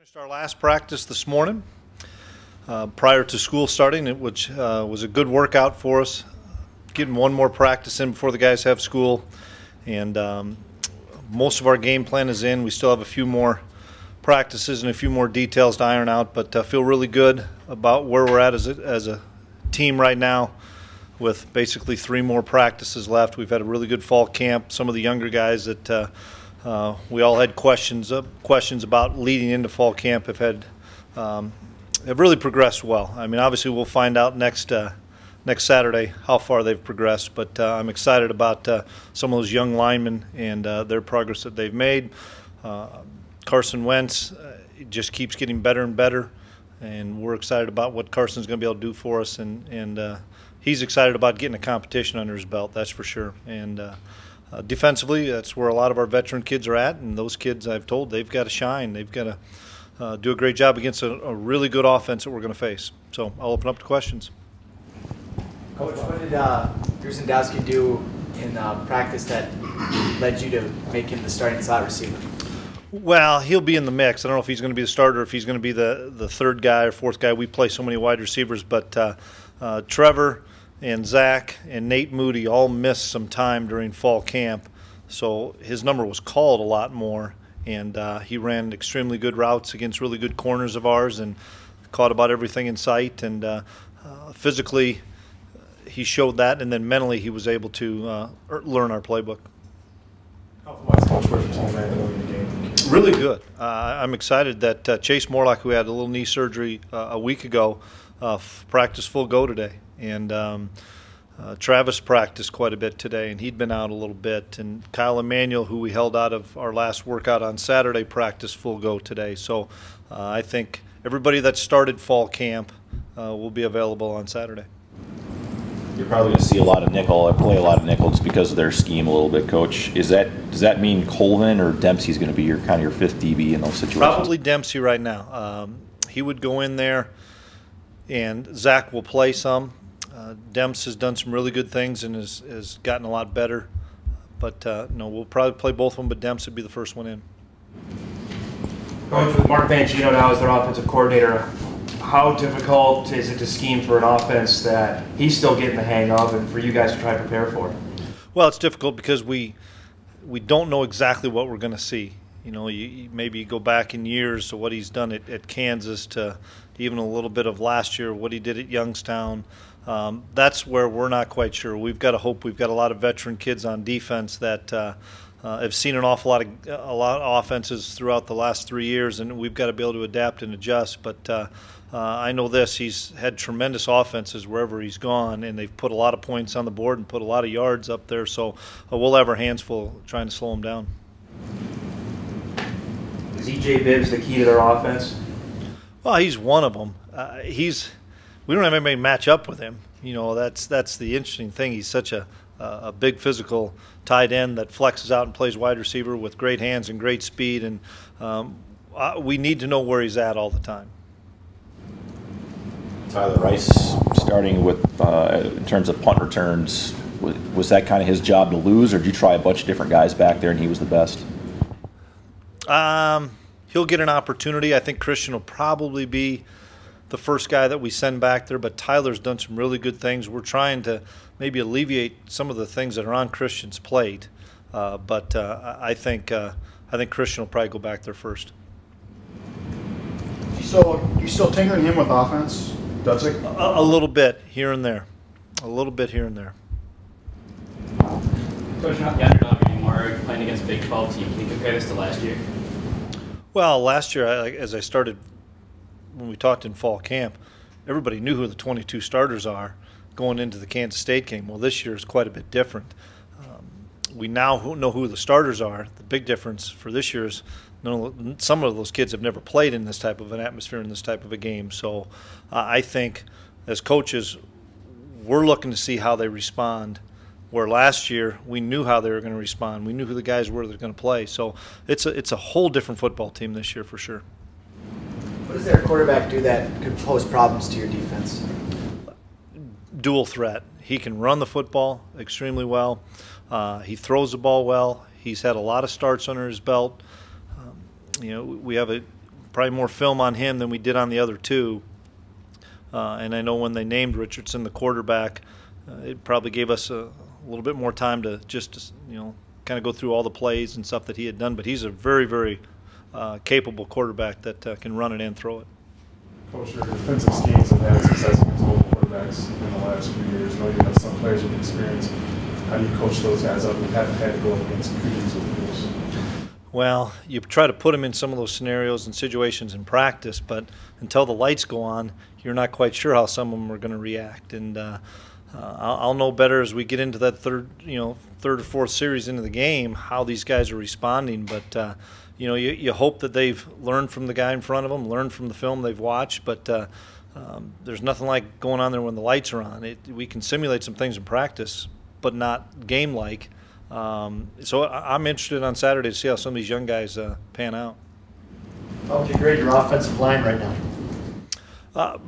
Finished our last practice this morning prior to school starting, which was a good workout for us. Getting one more practice in before the guys have school, and most of our game plan is in. We still have a few more practices and a few more details to iron out, but feel really good about where we're at as a team right now with basically 3 more practices left. We've had a really good fall camp. Some of the younger guys that we all had questions about leading into fall camp have really progressed well. I mean, obviously we'll find out next Saturday how far they've progressed, but I'm excited about some of those young linemen and their progress that they've made. Carson Wentz just keeps getting better and better, and we're excited about what Carson's going to be able to do for us, and he's excited about getting a competition under his belt, that's for sure. And defensively, that's where a lot of our veteran kids are at, and those kids, I've told, they've got to shine. They've got to do a great job against a really good offense that we're going to face. So I'll open up to questions. Coach, what did Grusendowski do in practice that led you to make him the starting slot receiver? Well, he'll be in the mix. I don't know if he's going to be the starter, or if he's going to be the third guy or fourth guy. We play so many wide receivers, but Trevor and Zach and Nate Moody all missed some time during fall camp, so his number was called a lot more, and he ran extremely good routes against really good corners of ours and caught about everything in sight, and physically he showed that, and then mentally he was able to learn our playbook. Really good. I'm excited that Chase Morlock, who had a little knee surgery a week ago, practiced full go today. And Travis practiced quite a bit today, and he'd been out a little bit. And Kyle Emanuel, who we held out of our last workout on Saturday, practiced full go today. So I think everybody that started fall camp will be available on Saturday. You're probably going to see a lot of nickel, or play a lot of nickel, just because of their scheme a little bit, Coach. Does that mean Colvin or Dempsey's going to be your kind of your 5th DB in those situations? Probably Dempsey right now. He would go in there, and Zach will play some. Demps has done some really good things and has gotten a lot better. But no, we'll probably play both of them, but Demps would be the first one in. Coach, with Mark Banchino now as their offensive coordinator, how difficult is it to scheme for an offense that he's still getting the hang of and for you guys to try to prepare for? Well, it's difficult because we don't know exactly what we're going to see. You know, maybe you go back in years to what he's done at Kansas, to even a little bit of last year, what he did at Youngstown. That's where we're not quite sure. We've got to hope. We've got a lot of veteran kids on defense that have seen an awful lot of offenses throughout the last 3 years, and we've got to be able to adapt and adjust. But I know this: he's had tremendous offenses wherever he's gone, and they've put a lot of points on the board and put a lot of yards up there. So we'll have our hands full trying to slow him down. Is E.J. Bibbs the key to their offense? Well, he's one of them. We don't have anybody match up with him. You know, that's the interesting thing. He's such a big physical tight end that flexes out and plays wide receiver with great hands and great speed, and we need to know where he's at all the time. Tyler Rice starting with in terms of punt returns, was that kind of his job to lose, or did you try a bunch of different guys back there and he was the best? He'll get an opportunity. I think Christian will probably be the first guy that we send back there, but Tyler's done some really good things. We're trying to maybe alleviate some of the things that are on Christian's plate, but I think Christian will probably go back there first. So you still tinkering him with offense? Does it? A little bit here and there. A little bit here and there. Coach, not the underdog anymore, playing against a Big 12 team. Can you compare this to last year? Well, last year, as I started, when we talked in fall camp, everybody knew who the 22 starters are going into the Kansas State game. Well, this year is quite a bit different. We now know who the starters are. The big difference for this year is some of those kids have never played in this type of an atmosphere, in this type of a game. So I think as coaches, we're looking to see how they respond, where last year we knew how they were going to respond. We knew who the guys were that were going to play. So it's a whole different football team this year for sure. What does their quarterback do that could pose problems to your defense? Dual threat. He can run the football extremely well. He throws the ball well. He's had a lot of starts under his belt. You know, we have a probably more film on him than we did on the other two. And I know when they named Richardson the quarterback, it probably gave us a little bit more time to just, kind of go through all the plays and stuff that he had done. But he's a very, very capable quarterback that can run it and throw it. Coach, your defensive schemes have had success against mobile quarterbacks in the last few years. I know you have some players with experience. How do you coach those guys up who haven't had to go up against QBs with rules? Well, you try to put them in some of those scenarios and situations in practice, but until the lights go on, you're not quite sure how some of them are going to react. And I'll know better as we get into that third or fourth series into the game how these guys are responding. But you hope that they've learned from the guy in front of them, learned from the film they've watched. But there's nothing like going on there when the lights are on. We can simulate some things in practice, but not game-like. So I'm interested on Saturday to see how some of these young guys pan out. How would you grade your offensive line right now?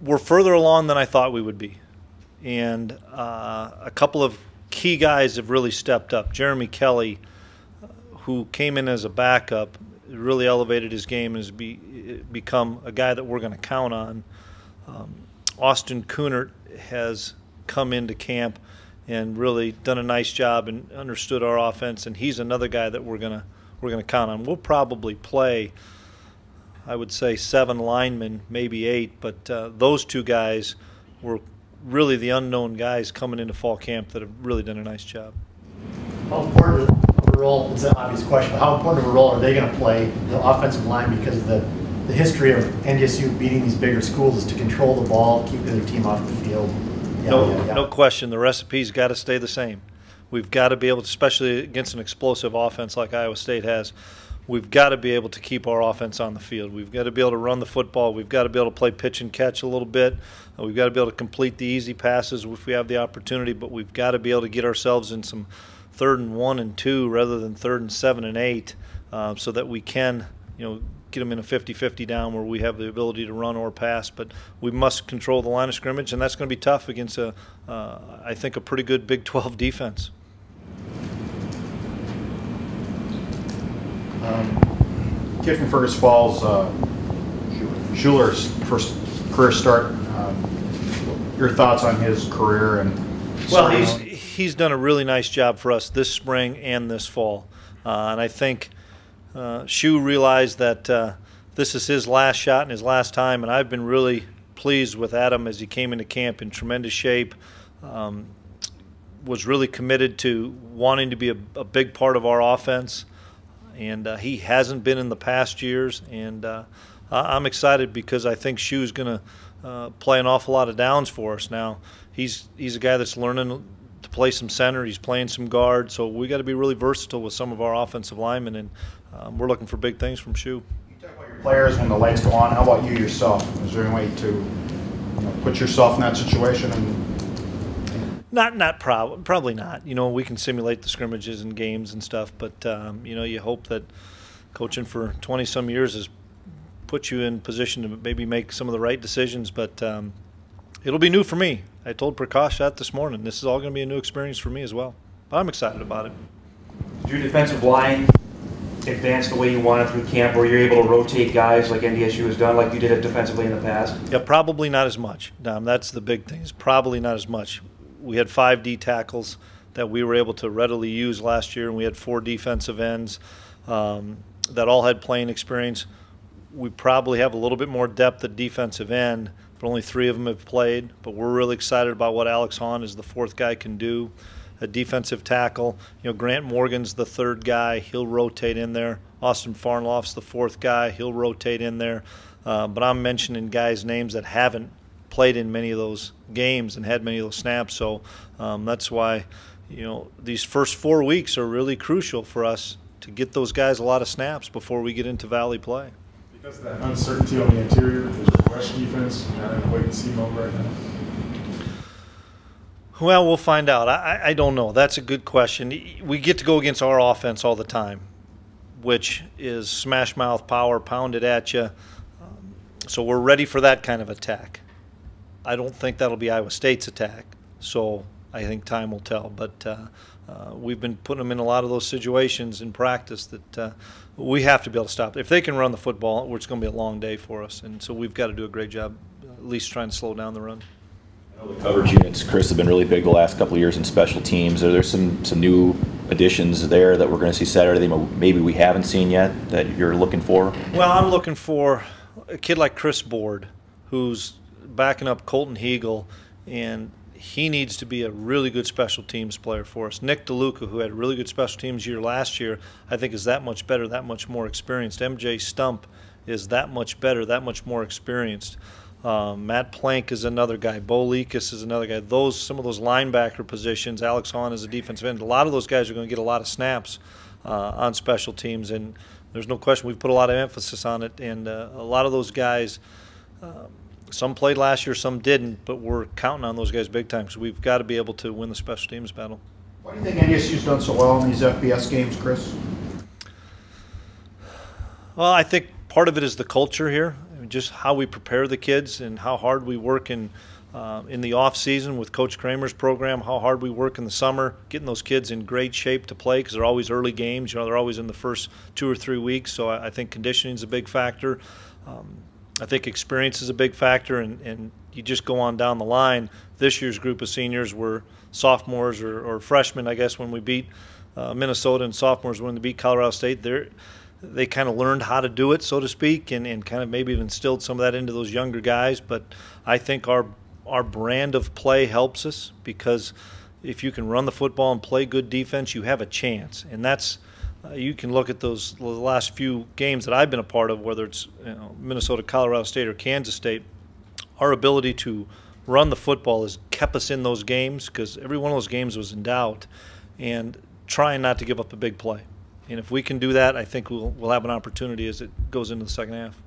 We're further along than I thought we would be. And a couple of key guys have really stepped up. Jeremy Kelly, who came in as a backup, really elevated his game and has become a guy that we're going to count on. Austin Kunert has come into camp and really done a nice job and understood our offense, and he's another guy that we're gonna count on. We'll probably play, I would say, 7 linemen, maybe 8, but those 2 guys were really the unknown guys coming into fall camp that have really done a nice job. How important of a role, it's an obvious question, but how important of a role are they going to play, the offensive line, because of the history of NDSU beating these bigger schools is to control the ball, keep their team off the field? No question. The recipe's got to stay the same. We've got to be able to, especially against an explosive offense like Iowa State has, we've got to be able to keep our offense on the field. We've got to be able to run the football. We've got to be able to play pitch and catch a little bit. We've got to be able to complete the easy passes if we have the opportunity, but we've got to be able to get ourselves in some 3rd and 1 and 2 rather than 3rd and 7 and 8 so that we can, get them in a 50-50 down where we have the ability to run or pass. But we must control the line of scrimmage, and that's going to be tough against, I think, a pretty good Big 12 defense. Kid from Fergus Falls, Schuler's first career start. Your thoughts on his career? Well, he's done a really nice job for us this spring and this fall, and I think Shu realized that this is his last shot and his last time, and I've been really pleased with Adam as he came into camp in tremendous shape. Was really committed to wanting to be a big part of our offense, and he hasn't been in the past years. And I'm excited because I think Shu's going to play an awful lot of downs for us now. He's a guy that's learning to play some center. He's playing some guard, so we got to be really versatile with some of our offensive linemen, and we're looking for big things from Shu. You talk about your players when the lights go on. How about you yourself? Is there any way to put yourself in that situation? Probably not. We can simulate the scrimmages and games and stuff, but you hope that coaching for 20-some years has put you in position to maybe make some of the right decisions. But it'll be new for me. I told Prakash that this morning. This is all going to be a new experience for me as well. But I'm excited about it. Did your defensive line advance the way you wanted through camp, where you're able to rotate guys like NDSU has done, like you did it defensively in the past? Yeah, probably not as much, Dom. That's the big thing. It's probably not as much. We had 5 D tackles that we were able to readily use last year, and we had 4 defensive ends that all had playing experience. We probably have a little bit more depth at defensive end, but only 3 of them have played. But we're really excited about what Alex Hahn as the 4th guy can do. A defensive tackle, Grant Morgan's the 3rd guy. He'll rotate in there. Austin Farnloff's the 4th guy. He'll rotate in there. But I'm mentioning guys' names that haven't played in many of those games and had many of those snaps. So that's why, these first 4 weeks are really crucial for us to get those guys a lot of snaps before we get into Valley play. Because of that uncertainty on the interior, there's a rush defense, not in a wait-and-see mode right now. Well, we'll find out. I don't know. That's a good question. We get to go against our offense all the time, which is smash mouth power, pound it at you. So we're ready for that kind of attack. I don't think that'll be Iowa State's attack. So I think time will tell. But we've been putting them in a lot of those situations in practice that we have to be able to stop. If they can run the football, it's going to be a long day for us. And so we've got to do a great job at least trying to slow down the run. The coverage units, Chris, have been really big the last couple of years in special teams. Are there some new additions there that we're going to see Saturday that maybe we haven't seen yet that you're looking for? Well, I'm looking for a kid like Chris Board, who's backing up Colton Hegel, and he needs to be a really good special teams player for us. Nick DeLuca, who had a really good special teams year last year, I think is that much better, that much more experienced. MJ Stump is that much better, that much more experienced. Matt Plank is another guy. Bo Lekas is another guy. Some of those linebacker positions, Alex Hahn is a defensive end. A lot of those guys are going to get a lot of snaps on special teams, and there's no question we've put a lot of emphasis on it. And a lot of those guys, some played last year, some didn't, but we're counting on those guys big time because we've got to be able to win the special teams battle. Why do you think NDSU's done so well in these FBS games, Chris? Well, I think part of it is the culture here. Just how we prepare the kids and how hard we work in the off season with Coach Kramer's program, how hard we work in the summer, getting those kids in great shape to play because they're always early games. They're always in the first 2 or 3 weeks. So I think conditioning is a big factor. I think experience is a big factor, and you just go on down the line. This year's group of seniors were sophomores or freshmen, I guess, when we beat Minnesota, and sophomores when they beat Colorado State. They kind of learned how to do it, so to speak, and kind of maybe even instilled some of that into those younger guys. But I think our brand of play helps us because if you can run the football and play good defense, you have a chance. And that's you can look at the last few games that I've been a part of, whether it's Minnesota, Colorado State, or Kansas State. Our ability to run the football has kept us in those games because every one of those games was in doubt, and trying not to give up a big play. And if we can do that, I think we'll have an opportunity as it goes into the second half.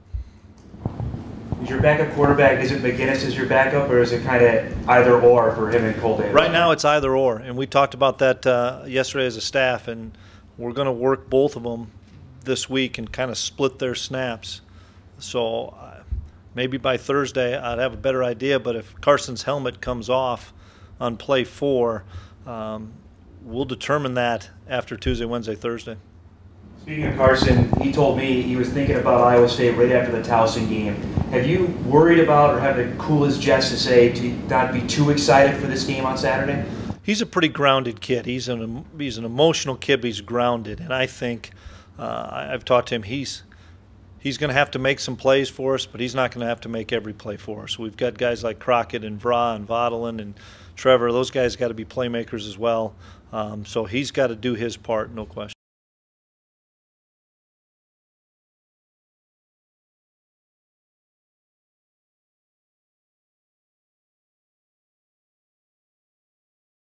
Is your backup quarterback, is it McGinnis as your backup, or is it kind of either or for him and Cole Davis? Right now it's either or, and we talked about that yesterday as a staff, and we're going to work both of them this week and kind of split their snaps. So maybe by Thursday I'd have a better idea, but if Carson's helmet comes off on play 4, we'll determine that after Tuesday, Wednesday, Thursday. Speaking of Carson, he told me he was thinking about Iowa State right after the Towson game. Have you worried about or have the coolest jest to say to not be too excited for this game on Saturday? He's a pretty grounded kid. He's an emotional kid, but he's grounded. And I think I've talked to him. He's going to have to make some plays for us, but he's not going to have to make every play for us. We've got guys like Crockett and Vra and Vodelin and Trevor. Those guys got to be playmakers as well. So he's got to do his part, no question.